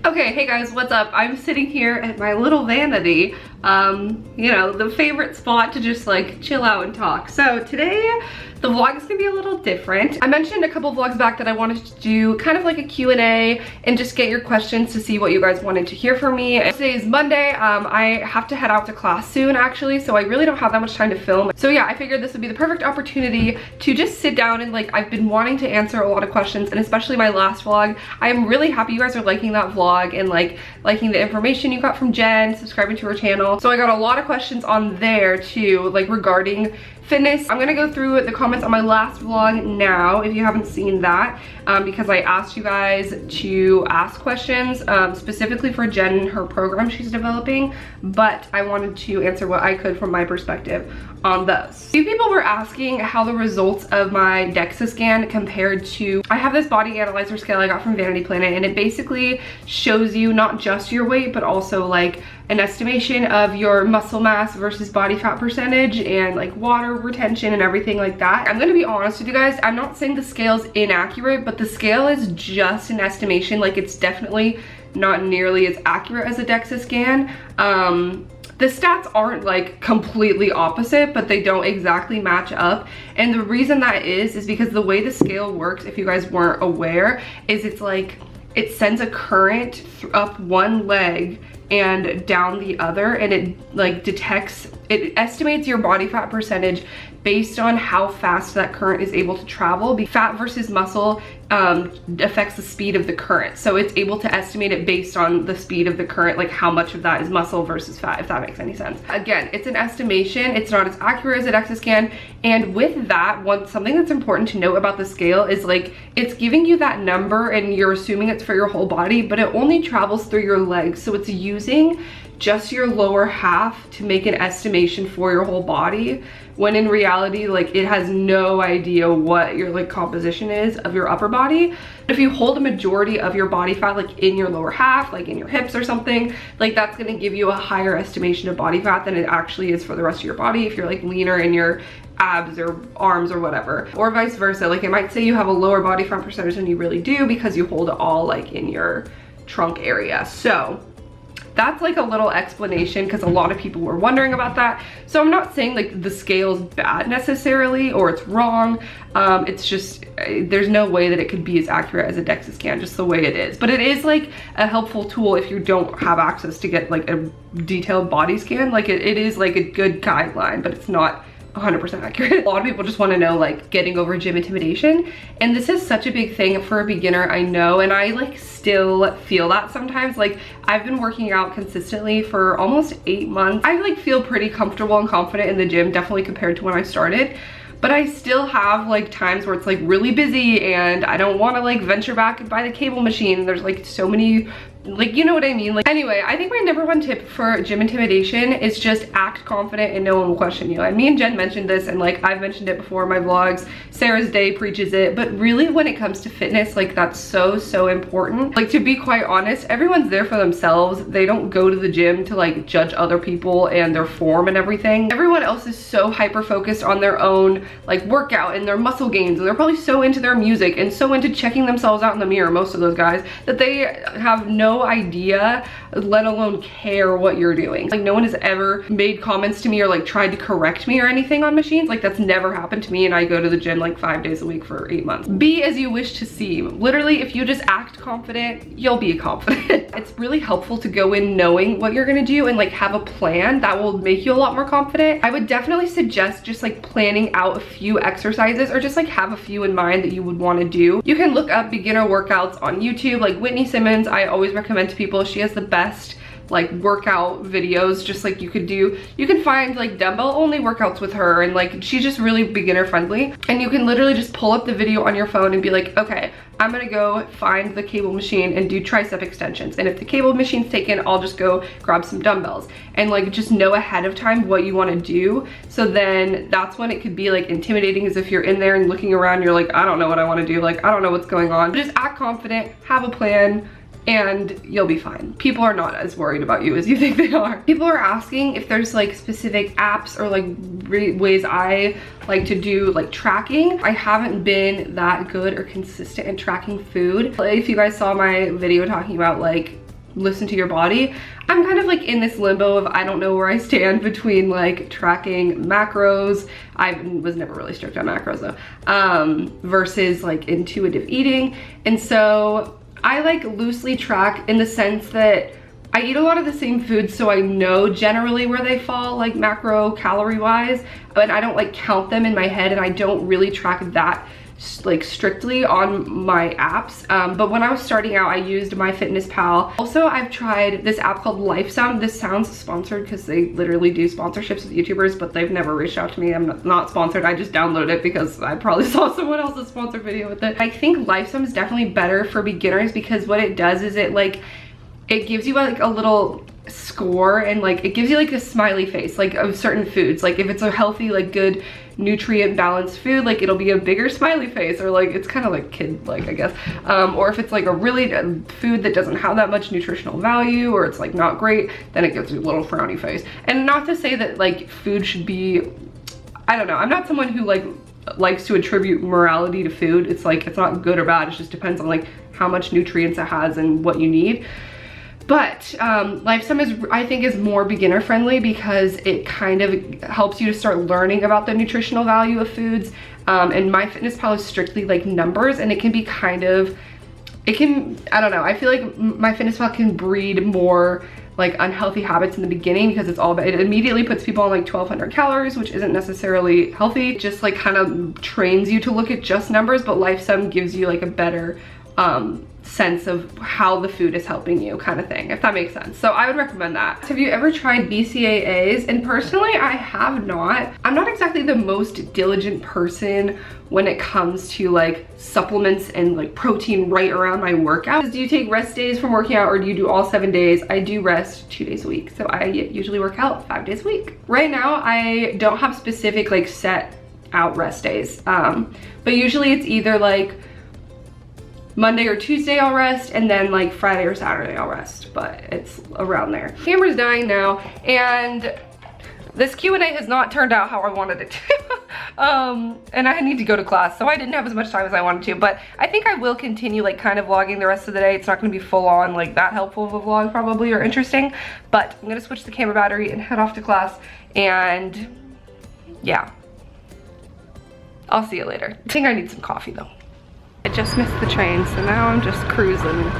Okay, hey guys, what's up? I'm sitting here at my little vanity, you know, the favorite spot to just like chill out and talk. So today, the vlog is gonna be a little different. I mentioned a couple vlogs back that I wanted to do kind of like a Q&A and just get your questions to see what you guys wanted to hear from me. Today is Monday. I have to head out to class soon actually, so I really don't have that much time to film. So yeah, I figured this would be the perfect opportunity to just sit down and like, I've been wanting to answer a lot of questions, and especially my last vlog. I am really happy you guys are liking that vlog and like liking the information you got from Jen, subscribing to her channel. So I got a lot of questions on there too, like regarding fitness. I'm gonna go through the comments on my last vlog now if you haven't seen that, because I asked you guys to ask questions specifically for Jen and her program she's developing, but I wanted to answer what I could from my perspective on those. A few people were asking how the results of my DEXA scan compared to, I have this body analyzer scale I got from Vanity Planet, and it basically shows you not just your weight but also like an estimation of your muscle mass versus body fat percentage and like water retention and everything like that. I'm gonna be honest with you guys, I'm not saying the scale's inaccurate, but the scale is just an estimation. Like, it's definitely not nearly as accurate as a DEXA scan. The stats aren't like completely opposite, but they don't exactly match up. And the reason that is because the way the scale works, if you guys weren't aware, is it's like it sends a current up one leg and down the other, and it like detects, it estimates your body fat percentage based on how fast that current is able to travel. Fat versus muscle affects the speed of the current, so it's able to estimate it based on the speed of the current, like how much of that is muscle versus fat, if that makes any sense. Again, it's an estimation, it's not as accurate as a DEXA scan. And with that, something that's important to note about the scale is like it's giving you that number and you're assuming it's for your whole body, but it only travels through your legs, so it's using just your lower half to make an estimation for your whole body, when in reality, like, it has no idea what your like composition is of your upper body. If you hold a majority of your body fat like in your lower half, like in your hips or something, like that's gonna give you a higher estimation of body fat than it actually is for the rest of your body if you're like leaner in your abs or arms or whatever, or vice versa. Like, it might say you have a lower body fat percentage than you really do because you hold it all like in your trunk area. So that's like a little explanation, because a lot of people were wondering about that. So I'm not saying like the scale's bad necessarily or it's wrong. It's just there's no way that it could be as accurate as a DEXA scan, just the way it is. But it is like a helpful tool if you don't have access to get like a detailed body scan. Like it is like a good guideline, but it's not 100% accurate. A lot of people just want to know like getting over gym intimidation, and this is such a big thing for a beginner, I know, and I like still feel that sometimes. Like, I've been working out consistently for almost 8 months. I like feel pretty comfortable and confident in the gym, definitely compared to when I started, but I still have like times where it's like really busy and I don't want to like venture back and buy the cable machine. There's like so many, like, you know what I mean? Like, anyway, I think my #1 tip for gym intimidation is just act confident and no one will question you. And me and Jen mentioned this, and like I've mentioned it before in my vlogs. Sarah's Day preaches it, but really when it comes to fitness, like that's so important. Like, to be quite honest, everyone's there for themselves. They don't go to the gym to like judge other people and their form and everything. Everyone else is so hyper focused on their own like workout and their muscle gains, and they're probably so into their music and so into checking themselves out in the mirror, most of those guys, that they have no idea, let alone care what you're doing. Like, no one has ever made comments to me or like tried to correct me or anything on machines. Like, that's never happened to me, and I go to the gym like 5 days a week for 8 months. Be as you wish to seem. Literally, if you just act confident, you'll be confident. It's really helpful to go in knowing what you're gonna do and like have a plan that will make you a lot more confident. I would definitely suggest just like planning out a few exercises, or just like have a few in mind that you would want to do. You can look up beginner workouts on YouTube, like Whitney Simmons. I always recommend to people, she has the best like workout videos. Just like you can find like dumbbell only workouts with her, and like she's just really beginner friendly, and you can literally just pull up the video on your phone and be like, okay, I'm gonna go find the cable machine and do tricep extensions, and if the cable machine's taken, I'll just go grab some dumbbells, and like just know ahead of time what you want to do. So then that's when it could be like intimidating, as if you're in there and looking around, you're like, I don't know what I want to do, like I don't know what's going on. Just act confident, have a plan, and you'll be fine. People are not as worried about you as you think they are. People are asking if there's like specific apps or like ways I like to do like tracking. I haven't been that good or consistent in tracking food. If you guys saw my video talking about like listen to your body. I'm kind of like in this limbo of I don't know where I stand between like tracking macros. I was never really strict on macros though, versus like intuitive eating. And so I like loosely track in the sense that I eat a lot of the same foods, so I know generally where they fall, like macro calorie wise, but I don't like count them in my head, and I don't really track that like strictly on my apps. But when I was starting out, I used Myfitnesspal. Also, I've tried this app called Lifesum. This sounds sponsored because they literally do sponsorships with YouTubers, but they've never reached out to me. I'm not sponsored. I just downloaded it because I probably saw someone else's sponsored video with it. I think Lifesum is definitely better for beginners because what it does is it gives you like a little score, and like it gives you like a smiley face like of certain foods. Like if it's a healthy, like good nutrient balanced food, like it'll be a bigger smiley face, or like it's kind of like kid like, I guess. Or if it's like a really food that doesn't have that much nutritional value, or it's like not great, then it gives you a little frowny face. And not to say that like food should be, I don't know, I'm not someone who like likes to attribute morality to food. It's like it's not good or bad, it just depends on like how much nutrients it has and what you need. But Lifesum is, I think, is more beginner friendly because it kind of helps you to start learning about the nutritional value of foods. And Myfitnesspal is strictly like numbers, and it can be kind of, it can, I don't know, I feel like Myfitnesspal can breed more like unhealthy habits in the beginning because it's all about, it immediately puts people on like 1,200 calories, which isn't necessarily healthy. It just like kind of trains you to look at just numbers, but Lifesum gives you like a better sense of how the food is helping you, kind of thing, if that makes sense. So I would recommend that. Have you ever tried BCAAs? And personally, I have not. I'm not exactly the most diligent person when it comes to like supplements and like protein right around my workouts. Do you take rest days from working out, or do you do all 7 days? I do rest 2 days a week. So I usually work out 5 days a week. Right now, I don't have specific like set out rest days. But usually it's either like Monday or Tuesday I'll rest, and then like Friday or Saturday I'll rest, but it's around there. Camera's dying now, and this Q&A has not turned out how I wanted it to. And I need to go to class, so I didn't have as much time as I wanted to, but I think I will continue like kind of vlogging the rest of the day. It's not gonna be full on like that helpful of a vlog probably, or interesting, but I'm gonna switch the camera battery and head off to class, and yeah. I'll see you later. I think I need some coffee though. I just missed the train, so now I'm just cruising,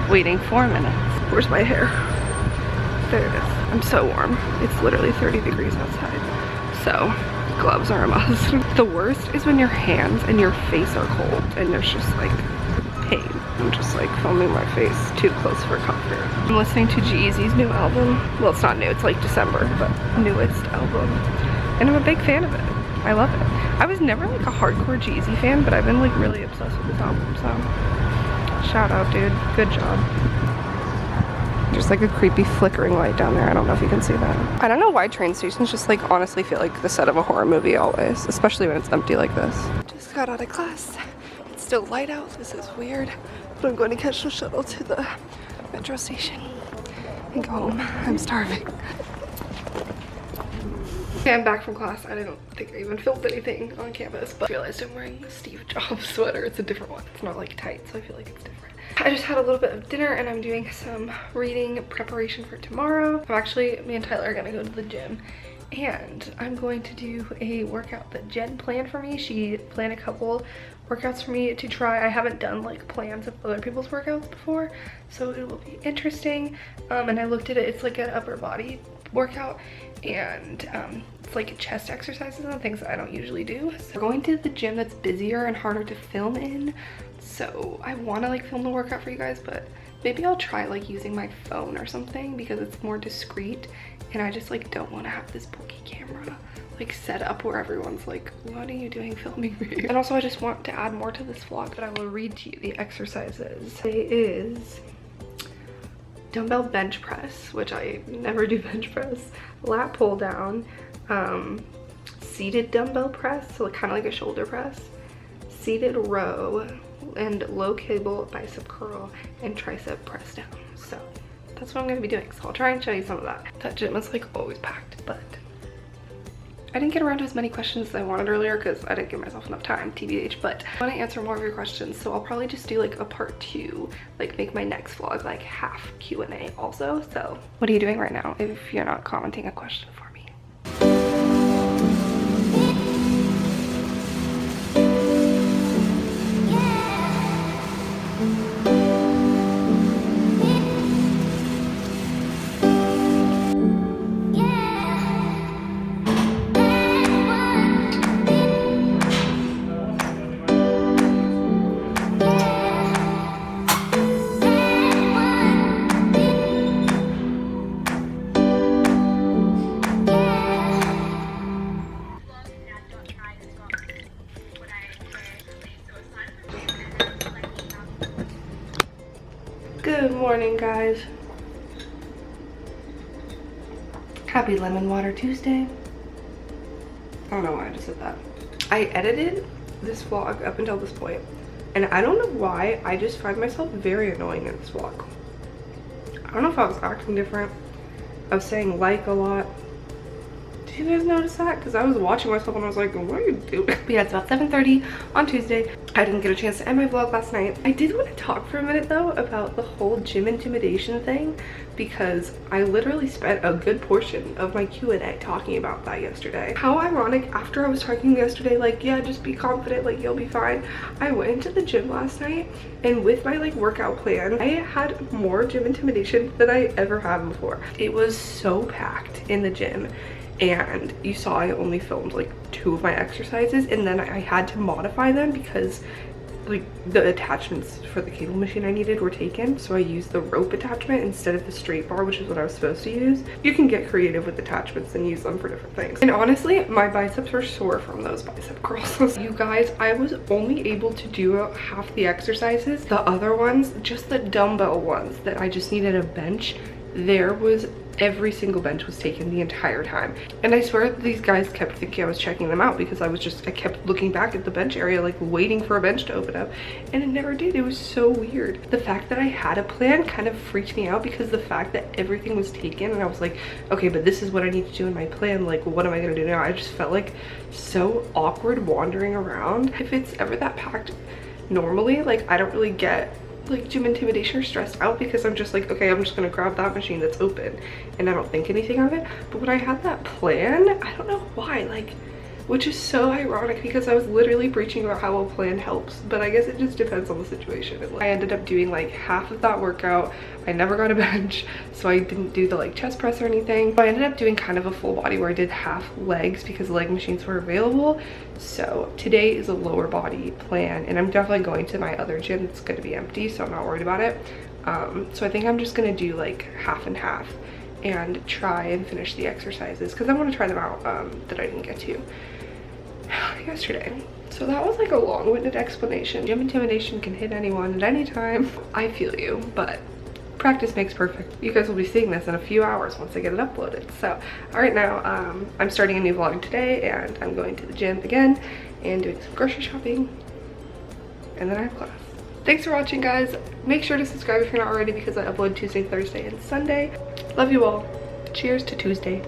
waiting 4 minutes. Where's my hair? There it is. I'm so warm. It's literally 30 degrees outside. So, gloves are a must. The worst is when your hands and your face are cold and there's just like pain. I'm just like filming my face too close for comfort. I'm listening to G-Eazy's new album. Well, it's not new, it's like December, but newest album. And I'm a big fan of it. I love it. I was never like a hardcore G-Eazy fan, but I've been like really obsessed with this album, so shout out, dude. Good job. There's like a creepy flickering light down there. I don't know if you can see that. I don't know why train stations just like honestly feel like the set of a horror movie always, especially when it's empty like this. Just got out of class. It's still light out. This is weird, but I'm going to catch the shuttle to the metro station and go home. I'm starving. Okay, I'm back from class. I don't think I even filmed anything on campus, but I realized I'm wearing a Steve Jobs sweater. It's a different one. It's not like tight, so I feel like it's different. I just had a little bit of dinner, and I'm doing some reading preparation for tomorrow. Me and Tyler are gonna go to the gym, and I'm going to do a workout that Jen planned for me. She planned a couple workouts for me to try. I haven't done like plans of other people's workouts before, so it will be interesting. And I looked at it, it's like an upper body workout, and it's like chest exercises and things that I don't usually do. So we're going to the gym that's busier and harder to film in, so I want to like film the workout for you guys, but maybe I'll try like using my phone or something because it's more discreet, and I just like don't want to have this bulky camera like set up where everyone's like, what are you doing filming me? And also I just want to add more to this vlog, but I will read to you the exercises. It is dumbbell bench press, which I never do bench press, lat pull down, seated dumbbell press, so kind of like a shoulder press, seated row, and low cable bicep curl, and tricep press down. So that's what I'm gonna be doing. So I'll try and show you some of that. That gym is like always packed, but I didn't get around to as many questions as I wanted earlier because I didn't give myself enough time, TBH, but I want to answer more of your questions, so I'll probably just do like a part 2, like make my next vlog like half Q&A also. So what are you doing right now if you're not commenting a question for me? Good morning, guys. Happy Lemon Water Tuesday. I don't know why I just said that. I edited this vlog up until this point, and I don't know why, I just find myself very annoying in this vlog. I don't know if I was acting different. I was saying like a lot. Did you guys notice that? Because I was watching myself and I was like, what are you doing? But yeah, it's about 7:30 on Tuesday. I didn't get a chance to end my vlog last night. I did want to talk for a minute though about the whole gym intimidation thing, because I literally spent a good portion of my Q&A talking about that yesterday. How ironic, after I was talking yesterday, like, yeah, just be confident, like, you'll be fine. I went into the gym last night, and with my like workout plan, I had more gym intimidation than I ever had before. It was so packed in the gym. And you saw I only filmed like 2 of my exercises, and then I had to modify them because like the attachments for the cable machine I needed were taken, so I used the rope attachment instead of the straight bar, which is what I was supposed to use. You can get creative with attachments and use them for different things. And honestly, my biceps are sore from those bicep curls. You guys, I was only able to do half the exercises. The other ones, just the dumbbell ones that I just needed a bench, there was every single bench was taken the entire time. And I swear these guys kept thinking I was checking them out because I kept looking back at the bench area, like waiting for a bench to open up, and it never did. It was so weird. The fact that I had a plan kind of freaked me out, because the fact that everything was taken and I was like, okay, but this is what I need to do in my plan, like what am I gonna do now? I just felt like so awkward wandering around. If it's ever that packed normally, like I don't really get like gym intimidation or stressed out, because I'm just like, okay, I'm just gonna grab that machine that's open and I don't think anything of it. But when I had that plan, I don't know why, like, which is so ironic because I was literally preaching about how a plan helps, but I guess it just depends on the situation. And, like, I ended up doing like half of that workout. I never got a bench, so I didn't do the like chest press or anything. But I ended up doing kind of a full body where I did half legs because leg machines were available. So today is a lower body plan, and I'm definitely going to my other gym that's going to be empty, so I'm not worried about it. So I think I'm just gonna do like half and half and try and finish the exercises because I want to try them out that I didn't get to yesterday. So that was like a long-winded explanation. Gym intimidation can hit anyone at any time. I feel you, but practice makes perfect. You guys will be seeing this in a few hours once I get it uploaded. So all right, now I'm starting a new vlog today, and I'm going to the gym again and doing some grocery shopping, and then I have class. Thanks for watching, guys. Make sure to subscribe if you're not already, because I upload Tuesday, Thursday, and Sunday. Love you all. Cheers to Tuesday.